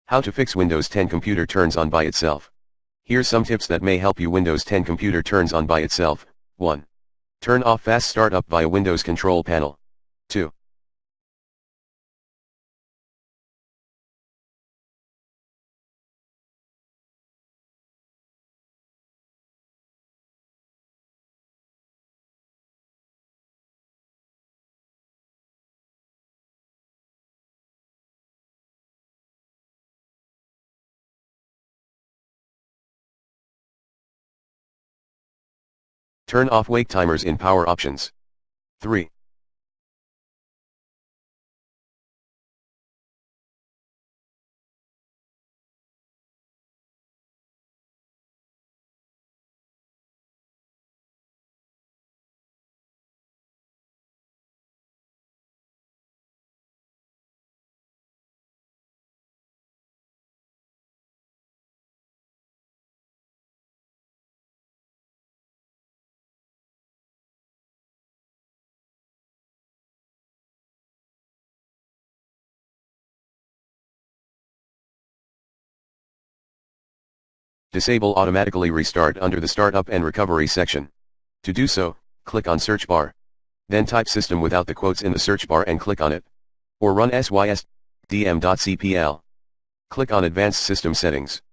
How to fix Windows 10 computer turns on by itself. Here's some tips that may help you. Windows 10 computer turns on by itself. 1. Turn off fast startup via Windows control panel. 2. Turn off wake timers in power options. 3. Disable automatically restart under the startup and recovery section. To do so, click on search bar. Then type system without the quotes in the search bar and click on it. Or run sysdm.cpl. Click on Advanced System Settings.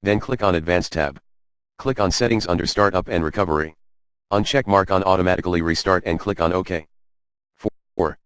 Then click on Advanced tab. Click on Settings under Startup and Recovery. Uncheck mark on Automatically Restart and click on OK. 4.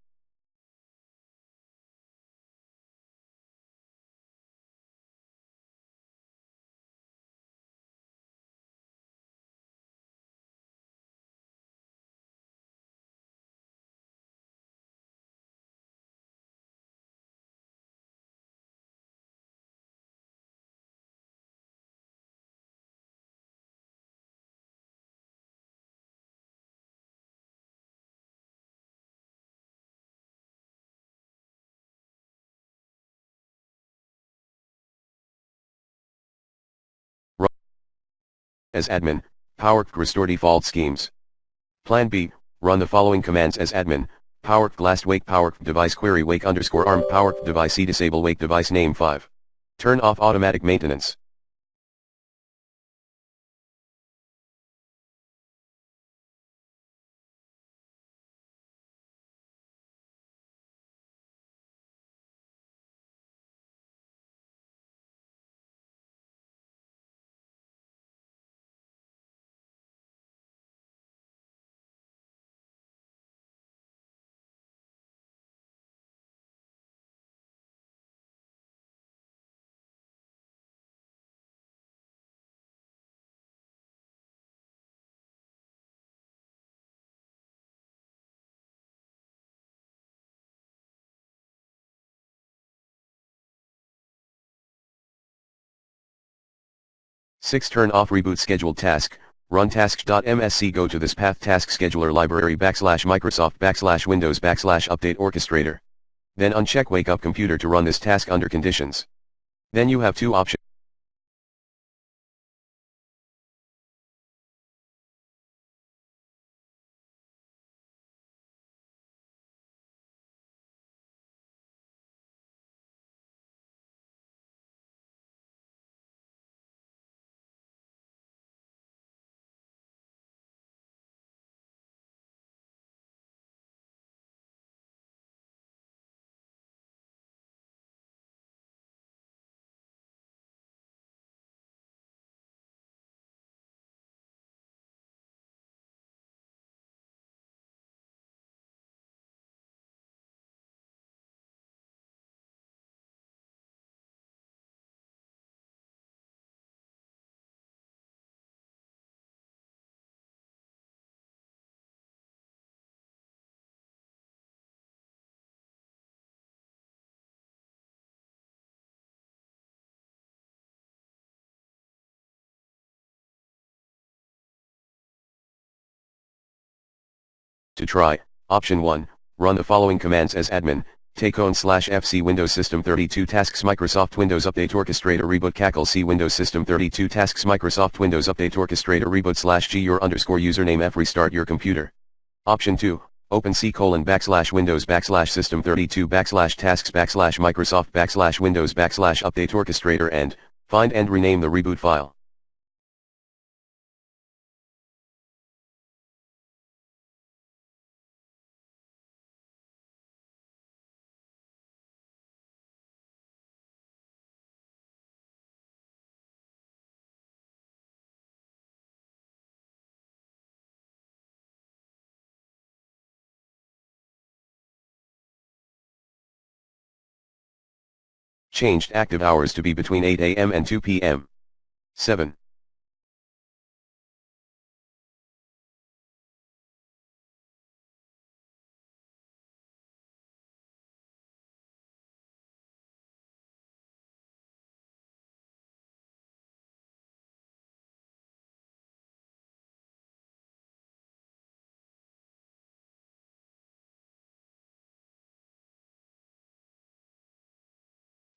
As admin, PowerClick restore default schemes. Plan B, run the following commands as admin: PowerClick last wake, PowerClick device query wake _ arm, PowerClick device C disable wake device name 5. Turn off automatic maintenance. Six. Turn off reboot scheduled task. Run tasks.msc. Go to this path task scheduler library /Microsoft /Windows /update orchestrator. Then uncheck wake up computer to run this task under conditions. Then you have two options. To try, option 1, run the following commands as admin: take on /fc Windows System 32 tasks Microsoft Windows Update Orchestrator reboot cackle C Windows System 32 tasks Microsoft Windows Update Orchestrator reboot /g your _ username F restart your computer. Option 2, Open C:\Windows /System32 /Tasks /Microsoft /Windows /Update Orchestrator and, find and rename the reboot file. Changed active hours to be between 8 a.m. and 2 p.m. 7.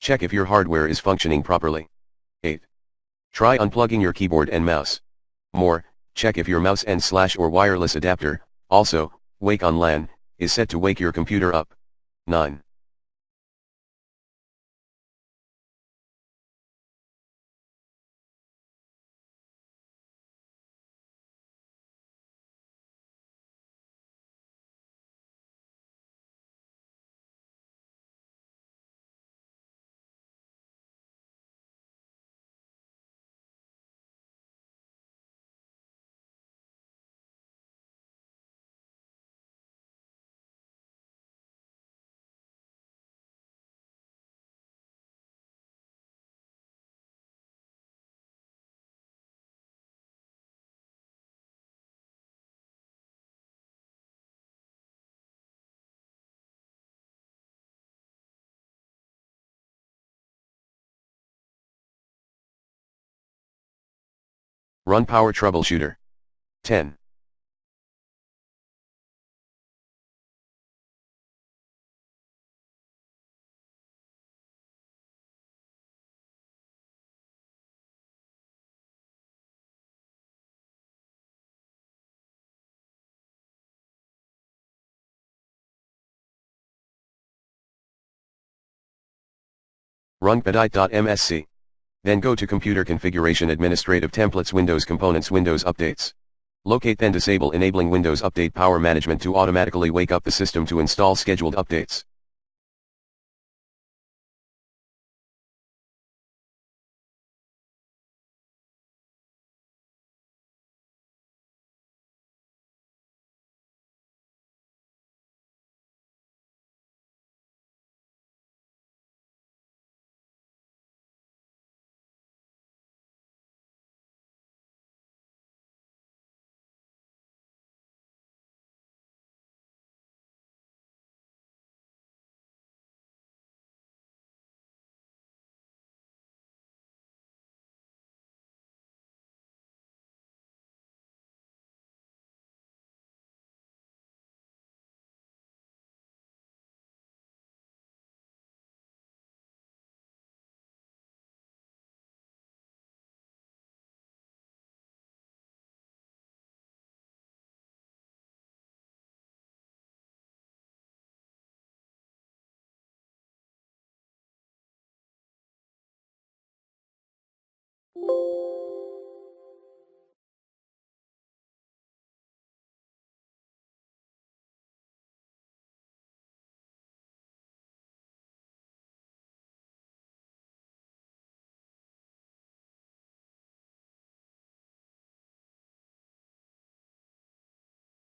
Check if your hardware is functioning properly. 8. Try unplugging your keyboard and mouse. More, check if your mouse and / or wireless adapter, also, Wake on LAN, is set to wake your computer up. 9. Run Power Troubleshooter. 10. Run pedite.msc. Then go to Computer Configuration Administrative Templates Windows Components Windows Updates. Locate then disable enabling Windows Update Power Management to automatically wake up the system to install scheduled updates.